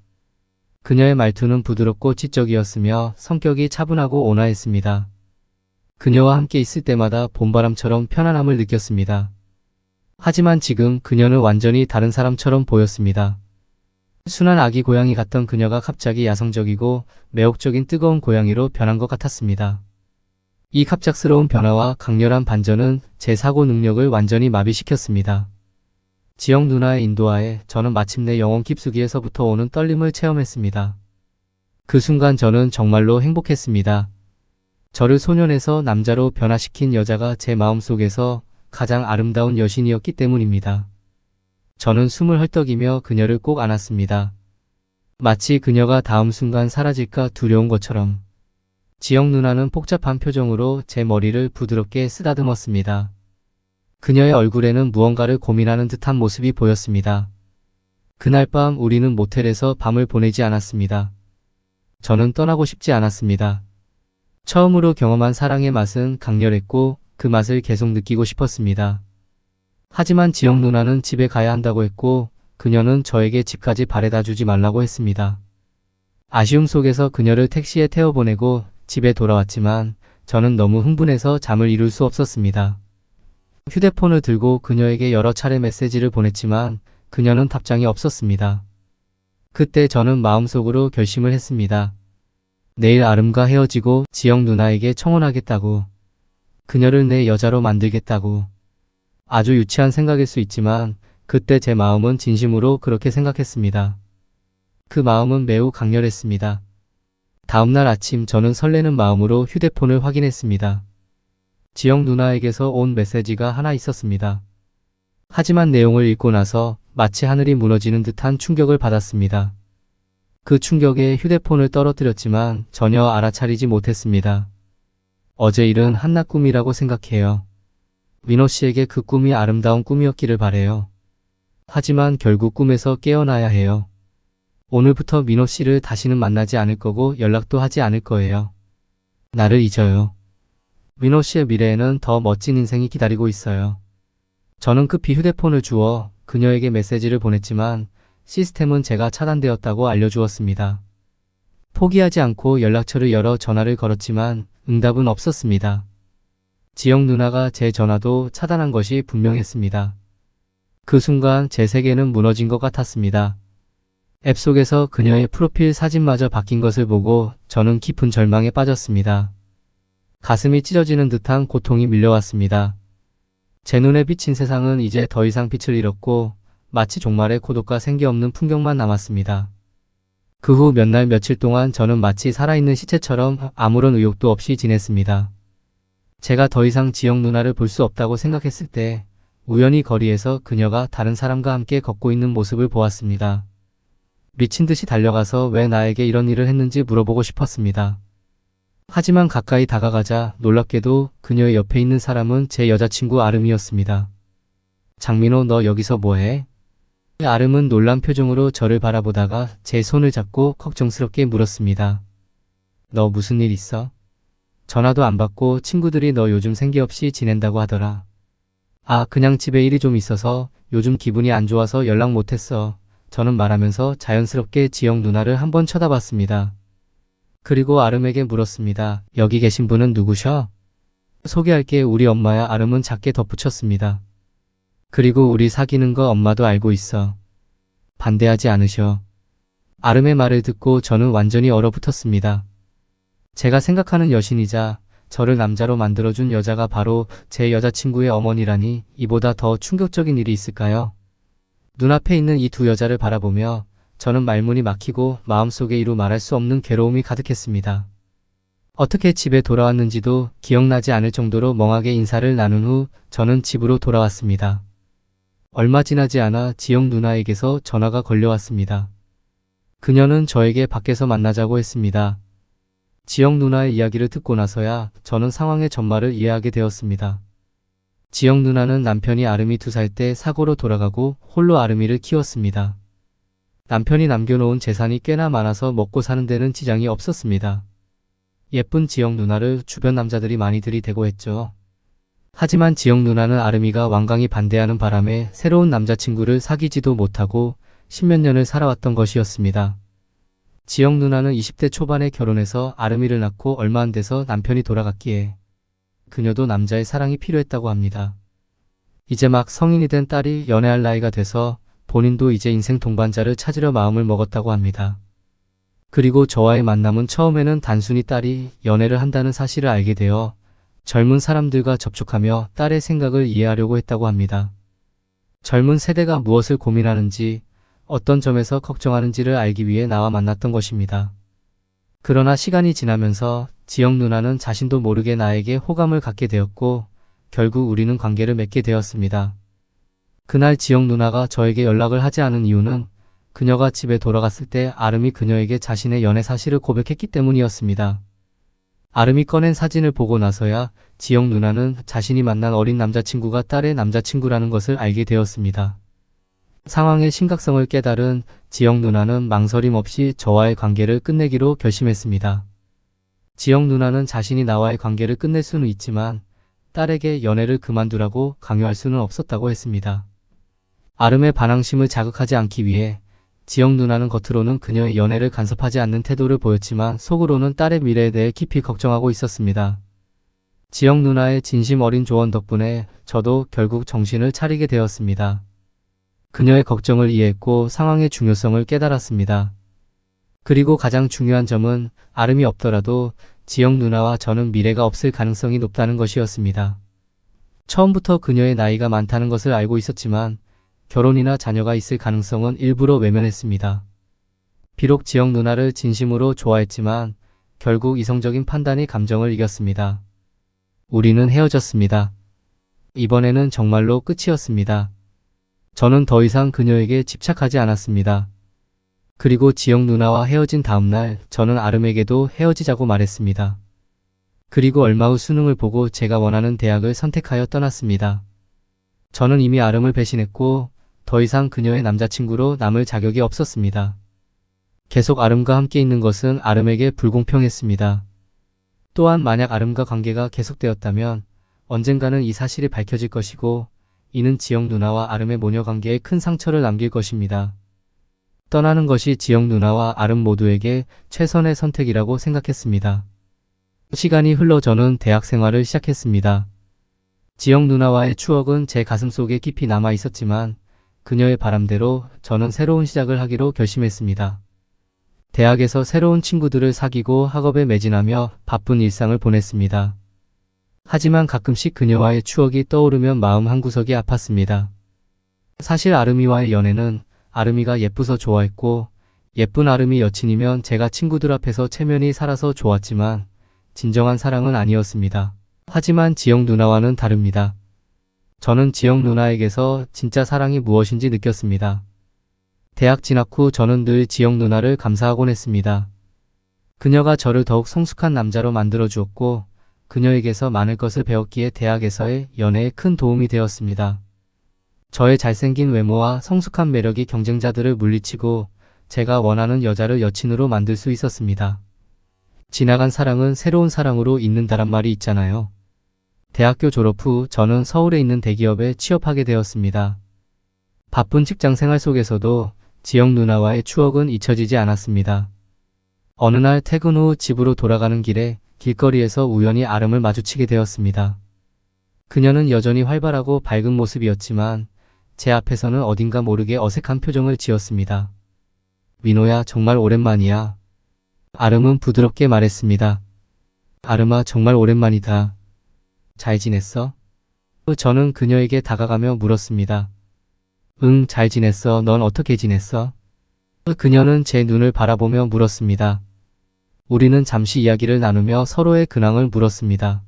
그녀의 말투는 부드럽고 지적이었으며 성격이 차분하고 온화했습니다. 그녀와 함께 있을 때마다 봄바람처럼 편안함을 느꼈습니다. 하지만 지금 그녀는 완전히 다른 사람처럼 보였습니다. 순한 아기 고양이 같던 그녀가 갑자기 야성적이고 매혹적인 뜨거운 고양이로 변한 것 같았습니다. 이 갑작스러운 변화와 강렬한 반전은 제 사고 능력을 완전히 마비시켰습니다. 지영 누나의 인도하에 저는 마침내 영혼 깊숙이에서부터 오는 떨림을 체험했습니다. 그 순간 저는 정말로 행복했습니다. 저를 소년에서 남자로 변화시킨 여자가 제 마음속에서 가장 아름다운 여신이었기 때문입니다. 저는 숨을 헐떡이며 그녀를 꼭 안았습니다. 마치 그녀가 다음 순간 사라질까 두려운 것처럼. 지영 누나는 복잡한 표정으로 제 머리를 부드럽게 쓰다듬었습니다. 그녀의 얼굴에는 무언가를 고민하는 듯한 모습이 보였습니다. 그날 밤 우리는 모텔에서 밤을 보내지 않았습니다. 저는 떠나고 싶지 않았습니다. 처음으로 경험한 사랑의 맛은 강렬했고 그 맛을 계속 느끼고 싶었습니다. 하지만 지영 누나는 집에 가야 한다고 했고 그녀는 저에게 집까지 바래다 주지 말라고 했습니다. 아쉬움 속에서 그녀를 택시에 태워보내고 집에 돌아왔지만 저는 너무 흥분해서 잠을 이룰 수 없었습니다. 휴대폰을 들고 그녀에게 여러 차례 메시지를 보냈지만 그녀는 답장이 없었습니다. 그때 저는 마음속으로 결심을 했습니다. 내일 아름과 헤어지고 지영 누나에게 청혼하겠다고. 그녀를 내 여자로 만들겠다고. 아주 유치한 생각일 수 있지만 그때 제 마음은 진심으로 그렇게 생각했습니다. 그 마음은 매우 강렬했습니다. 다음날 아침 저는 설레는 마음으로 휴대폰을 확인했습니다. 지영 누나에게서 온 메시지가 하나 있었습니다. 하지만 내용을 읽고 나서 마치 하늘이 무너지는 듯한 충격을 받았습니다. 그 충격에 휴대폰을 떨어뜨렸지만 전혀 알아차리지 못했습니다. 어제 일은 한낱 꿈이라고 생각해요. 민호 씨에게 그 꿈이 아름다운 꿈이었기를 바래요. 하지만 결국 꿈에서 깨어나야 해요. 오늘부터 민호 씨를 다시는 만나지 않을 거고 연락도 하지 않을 거예요. 나를 잊어요. 민호 씨의 미래에는 더 멋진 인생이 기다리고 있어요. 저는 급히 휴대폰을 주워 그녀에게 메시지를 보냈지만 시스템은 제가 차단되었다고 알려주었습니다. 포기하지 않고 연락처를 열어 전화를 걸었지만 응답은 없었습니다. 지영 누나가 제 전화도 차단한 것이 분명했습니다. 그 순간 제 세계는 무너진 것 같았습니다. 앱 속에서 그녀의 프로필 사진마저 바뀐 것을 보고 저는 깊은 절망에 빠졌습니다. 가슴이 찢어지는 듯한 고통이 밀려왔습니다. 제 눈에 비친 세상은 이제 더 이상 빛을 잃었고 마치 종말의 고독과 생기 없는 풍경만 남았습니다. 그 후 몇 날 며칠 동안 저는 마치 살아있는 시체처럼 아무런 의욕도 없이 지냈습니다. 제가 더 이상 지영 누나를 볼 수 없다고 생각했을 때 우연히 거리에서 그녀가 다른 사람과 함께 걷고 있는 모습을 보았습니다. 미친 듯이 달려가서 왜 나에게 이런 일을 했는지 물어보고 싶었습니다. 하지만 가까이 다가가자 놀랍게도 그녀의 옆에 있는 사람은 제 여자친구 아름이었습니다. 장민호, 너 여기서 뭐해? 아름은 놀란 표정으로 저를 바라보다가 제 손을 잡고 걱정스럽게 물었습니다. 너 무슨 일 있어? 전화도 안 받고 친구들이 너 요즘 생기 없이 지낸다고 하더라. 아, 그냥 집에 일이 좀 있어서 요즘 기분이 안 좋아서 연락 못했어. 저는 말하면서 자연스럽게 지영 누나를 한번 쳐다봤습니다. 그리고 아름에게 물었습니다. 여기 계신 분은 누구셔? 소개할게, 우리 엄마야. 아름은 작게 덧붙였습니다. 그리고 우리 사귀는 거 엄마도 알고 있어. 반대하지 않으셔. 아름의 말을 듣고 저는 완전히 얼어붙었습니다. 제가 생각하는 여신이자 저를 남자로 만들어준 여자가 바로 제 여자친구의 어머니라니 이보다 더 충격적인 일이 있을까요? 눈앞에 있는 이 두 여자를 바라보며 저는 말문이 막히고 마음속에 이루 말할 수 없는 괴로움이 가득했습니다. 어떻게 집에 돌아왔는지도 기억나지 않을 정도로 멍하게 인사를 나눈 후 저는 집으로 돌아왔습니다. 얼마 지나지 않아 지영 누나에게서 전화가 걸려왔습니다. 그녀는 저에게 밖에서 만나자고 했습니다. 지영 누나의 이야기를 듣고 나서야 저는 상황의 전말을 이해하게 되었습니다. 지영 누나는 남편이 아름이 2살 때 사고로 돌아가고 홀로 아름이를 키웠습니다. 남편이 남겨놓은 재산이 꽤나 많아서 먹고 사는 데는 지장이 없었습니다. 예쁜 지영 누나를 주변 남자들이 많이 들이대고 했죠. 하지만 지영 누나는 아름이가 완강히 반대하는 바람에 새로운 남자친구를 사귀지도 못하고 10몇 년을 살아왔던 것이었습니다. 지영 누나는 20대 초반에 결혼해서 아름이를 낳고 얼마 안 돼서 남편이 돌아갔기에 그녀도 남자의 사랑이 필요했다고 합니다. 이제 막 성인이 된 딸이 연애할 나이가 돼서 본인도 이제 인생 동반자를 찾으려 마음을 먹었다고 합니다. 그리고 저와의 만남은 처음에는 단순히 딸이 연애를 한다는 사실을 알게 되어 젊은 사람들과 접촉하며 딸의 생각을 이해하려고 했다고 합니다. 젊은 세대가 무엇을 고민하는지, 어떤 점에서 걱정하는지를 알기 위해 나와 만났던 것입니다. 그러나 시간이 지나면서 지영 누나는 자신도 모르게 나에게 호감을 갖게 되었고, 결국 우리는 관계를 맺게 되었습니다. 그날 지영 누나가 저에게 연락을 하지 않은 이유는 그녀가 집에 돌아갔을 때 아름이 그녀에게 자신의 연애 사실을 고백했기 때문이었습니다. 아름이 꺼낸 사진을 보고 나서야 지영 누나는 자신이 만난 어린 남자친구가 딸의 남자친구라는 것을 알게 되었습니다. 상황의 심각성을 깨달은 지영 누나는 망설임 없이 저와의 관계를 끝내기로 결심했습니다. 지영 누나는 자신이 나와의 관계를 끝낼 수는 있지만 딸에게 연애를 그만두라고 강요할 수는 없었다고 했습니다. 아름의 반항심을 자극하지 않기 위해 지영 누나는 겉으로는 그녀의 연애를 간섭하지 않는 태도를 보였지만 속으로는 딸의 미래에 대해 깊이 걱정하고 있었습니다. 지영 누나의 진심 어린 조언 덕분에 저도 결국 정신을 차리게 되었습니다. 그녀의 걱정을 이해했고 상황의 중요성을 깨달았습니다. 그리고 가장 중요한 점은 아름이 없더라도 지영 누나와 저는 미래가 없을 가능성이 높다는 것이었습니다. 처음부터 그녀의 나이가 많다는 것을 알고 있었지만 결혼이나 자녀가 있을 가능성은 일부러 외면했습니다. 비록 지영 누나를 진심으로 좋아했지만 결국 이성적인 판단이 감정을 이겼습니다. 우리는 헤어졌습니다. 이번에는 정말로 끝이었습니다. 저는 더 이상 그녀에게 집착하지 않았습니다. 그리고 지영 누나와 헤어진 다음날 저는 아름에게도 헤어지자고 말했습니다. 그리고 얼마 후 수능을 보고 제가 원하는 대학을 선택하여 떠났습니다. 저는 이미 아름을 배신했고 더 이상 그녀의 남자친구로 남을 자격이 없었습니다. 계속 아름과 함께 있는 것은 아름에게 불공평했습니다. 또한 만약 아름과 관계가 계속되었다면 언젠가는 이 사실이 밝혀질 것이고 이는 지영 누나와 아름의 모녀 관계에 큰 상처를 남길 것입니다. 떠나는 것이 지영 누나와 아름 모두에게 최선의 선택이라고 생각했습니다. 시간이 흘러 저는 대학 생활을 시작했습니다. 지영 누나와의 추억은 제 가슴속에 깊이 남아 있었지만 그녀의 바람대로 저는 새로운 시작을 하기로 결심했습니다. 대학에서 새로운 친구들을 사귀고 학업에 매진하며 바쁜 일상을 보냈습니다. 하지만 가끔씩 그녀와의 추억이 떠오르면 마음 한구석이 아팠습니다. 사실 아름이와의 연애는 아름이가 예쁘서 좋아했고 예쁜 아름이 여친이면 제가 친구들 앞에서 체면이 살아서 좋았지만 진정한 사랑은 아니었습니다. 하지만 지영 누나와는 다릅니다. 저는 지영 누나에게서 진짜 사랑이 무엇인지 느꼈습니다. 대학 진학 후 저는 늘 지영 누나를 감사하곤 했습니다. 그녀가 저를 더욱 성숙한 남자로 만들어 주었고 그녀에게서 많은 것을 배웠기에 대학에서의 연애에 큰 도움이 되었습니다. 저의 잘생긴 외모와 성숙한 매력이 경쟁자들을 물리치고 제가 원하는 여자를 여친으로 만들 수 있었습니다. 지나간 사랑은 새로운 사랑으로 있는다란 말이 있잖아요. 대학교 졸업 후 저는 서울에 있는 대기업에 취업하게 되었습니다. 바쁜 직장 생활 속에서도 지영 누나와의 추억은 잊혀지지 않았습니다. 어느 날 퇴근 후 집으로 돌아가는 길에 길거리에서 우연히 아름을 마주치게 되었습니다. 그녀는 여전히 활발하고 밝은 모습이었지만 제 앞에서는 어딘가 모르게 어색한 표정을 지었습니다. 민호야, 정말 오랜만이야. 아름은 부드럽게 말했습니다. 아름아, 정말 오랜만이다. 잘 지냈어? 저는 그녀에게 다가가며 물었습니다. 응, 잘 지냈어. 넌 어떻게 지냈어? 그녀는 제 눈을 바라보며 물었습니다. 우리는 잠시 이야기를 나누며 서로의 근황을 물었습니다.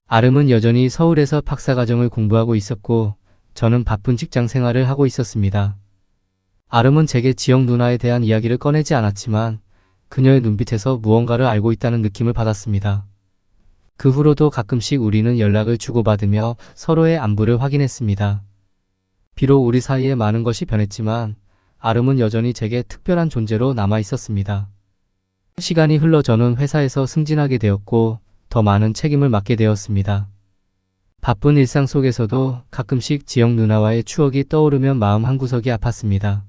아름은 여전히 서울에서 박사과정을 공부하고 있었고 저는 바쁜 직장 생활을 하고 있었습니다. 아름은 제게 지영 누나에 대한 이야기를 꺼내지 않았지만 그녀의 눈빛에서 무언가를 알고 있다는 느낌을 받았습니다. 그 후로도 가끔씩 우리는 연락을 주고받으며 서로의 안부를 확인했습니다. 비록 우리 사이에 많은 것이 변했지만 아름은 여전히 제게 특별한 존재로 남아 있었습니다. 시간이 흘러 저는 회사에서 승진하게 되었고 더 많은 책임을 맡게 되었습니다. 바쁜 일상 속에서도 가끔씩 지영 누나와의 추억이 떠오르면 마음 한구석이 아팠습니다.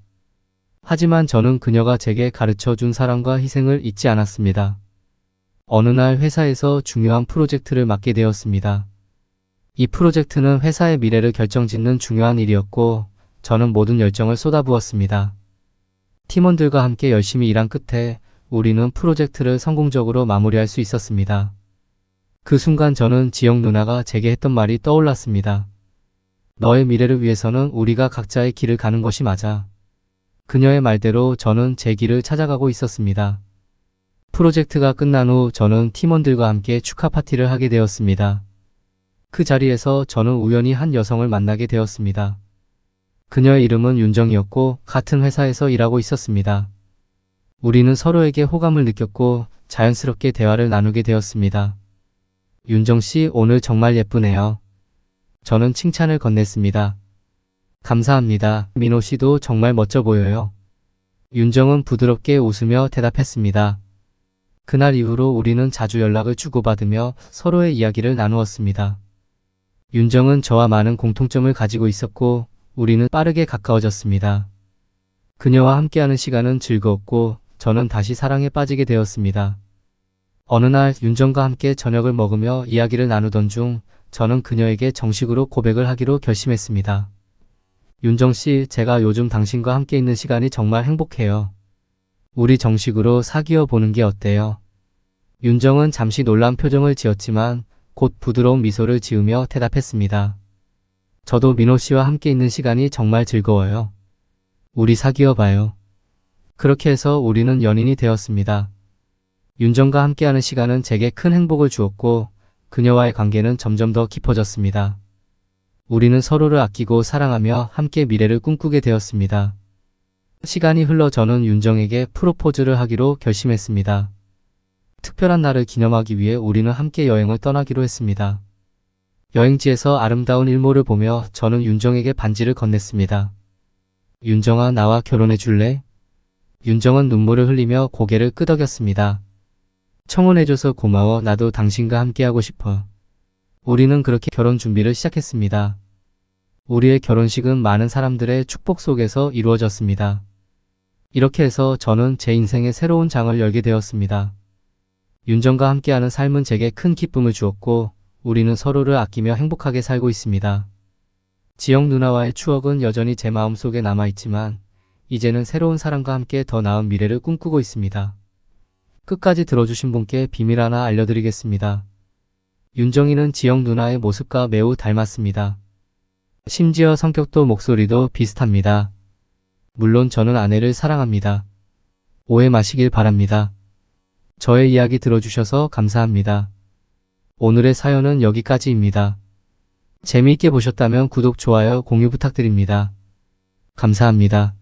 하지만 저는 그녀가 제게 가르쳐준 사랑과 희생을 잊지 않았습니다. 어느 날 회사에서 중요한 프로젝트를 맡게 되었습니다. 이 프로젝트는 회사의 미래를 결정짓는 중요한 일이었고 저는 모든 열정을 쏟아부었습니다. 팀원들과 함께 열심히 일한 끝에 우리는 프로젝트를 성공적으로 마무리할 수 있었습니다. 그 순간 저는 지영 누나가 제게 했던 말이 떠올랐습니다. 너의 미래를 위해서는 우리가 각자의 길을 가는 것이 맞아. 그녀의 말대로 저는 제 길을 찾아가고 있었습니다. 프로젝트가 끝난 후 저는 팀원들과 함께 축하 파티를 하게 되었습니다. 그 자리에서 저는 우연히 한 여성을 만나게 되었습니다. 그녀의 이름은 윤정이었고 같은 회사에서 일하고 있었습니다. 우리는 서로에게 호감을 느꼈고 자연스럽게 대화를 나누게 되었습니다. 윤정 씨, 오늘 정말 예쁘네요. 저는 칭찬을 건넸습니다. 감사합니다. 민호 씨도 정말 멋져 보여요. 윤정은 부드럽게 웃으며 대답했습니다. 그날 이후로 우리는 자주 연락을 주고받으며 서로의 이야기를 나누었습니다. 윤정은 저와 많은 공통점을 가지고 있었고 우리는 빠르게 가까워졌습니다. 그녀와 함께하는 시간은 즐거웠고 저는 다시 사랑에 빠지게 되었습니다. 어느 날 윤정과 함께 저녁을 먹으며 이야기를 나누던 중 저는 그녀에게 정식으로 고백을 하기로 결심했습니다. 윤정 씨, 제가 요즘 당신과 함께 있는 시간이 정말 행복해요. 우리 정식으로 사귀어 보는 게 어때요? 윤정은 잠시 놀란 표정을 지었지만 곧 부드러운 미소를 지으며 대답했습니다. 저도 민호 씨와 함께 있는 시간이 정말 즐거워요. 우리 사귀어 봐요. 그렇게 해서 우리는 연인이 되었습니다. 윤정과 함께하는 시간은 제게 큰 행복을 주었고 그녀와의 관계는 점점 더 깊어졌습니다. 우리는 서로를 아끼고 사랑하며 함께 미래를 꿈꾸게 되었습니다. 시간이 흘러 저는 윤정에게 프로포즈를 하기로 결심했습니다. 특별한 날을 기념하기 위해 우리는 함께 여행을 떠나기로 했습니다. 여행지에서 아름다운 일몰을 보며 저는 윤정에게 반지를 건넸습니다. 윤정아, 나와 결혼해 줄래? 윤정은 눈물을 흘리며 고개를 끄덕였습니다. 청혼해줘서 고마워. 나도 당신과 함께하고 싶어. 우리는 그렇게 결혼 준비를 시작했습니다. 우리의 결혼식은 많은 사람들의 축복 속에서 이루어졌습니다. 이렇게 해서 저는 제 인생의 새로운 장을 열게 되었습니다. 윤정과 함께하는 삶은 제게 큰 기쁨을 주었고 우리는 서로를 아끼며 행복하게 살고 있습니다. 지영 누나와의 추억은 여전히 제 마음속에 남아있지만 이제는 새로운 사람과 함께 더 나은 미래를 꿈꾸고 있습니다. 끝까지 들어주신 분께 비밀 하나 알려드리겠습니다. 윤정이는 지영 누나의 모습과 매우 닮았습니다. 심지어 성격도 목소리도 비슷합니다. 물론 저는 아내를 사랑합니다. 오해 마시길 바랍니다. 저의 이야기 들어주셔서 감사합니다. 오늘의 사연은 여기까지입니다. 재미있게 보셨다면 구독, 좋아요, 공유 부탁드립니다. 감사합니다.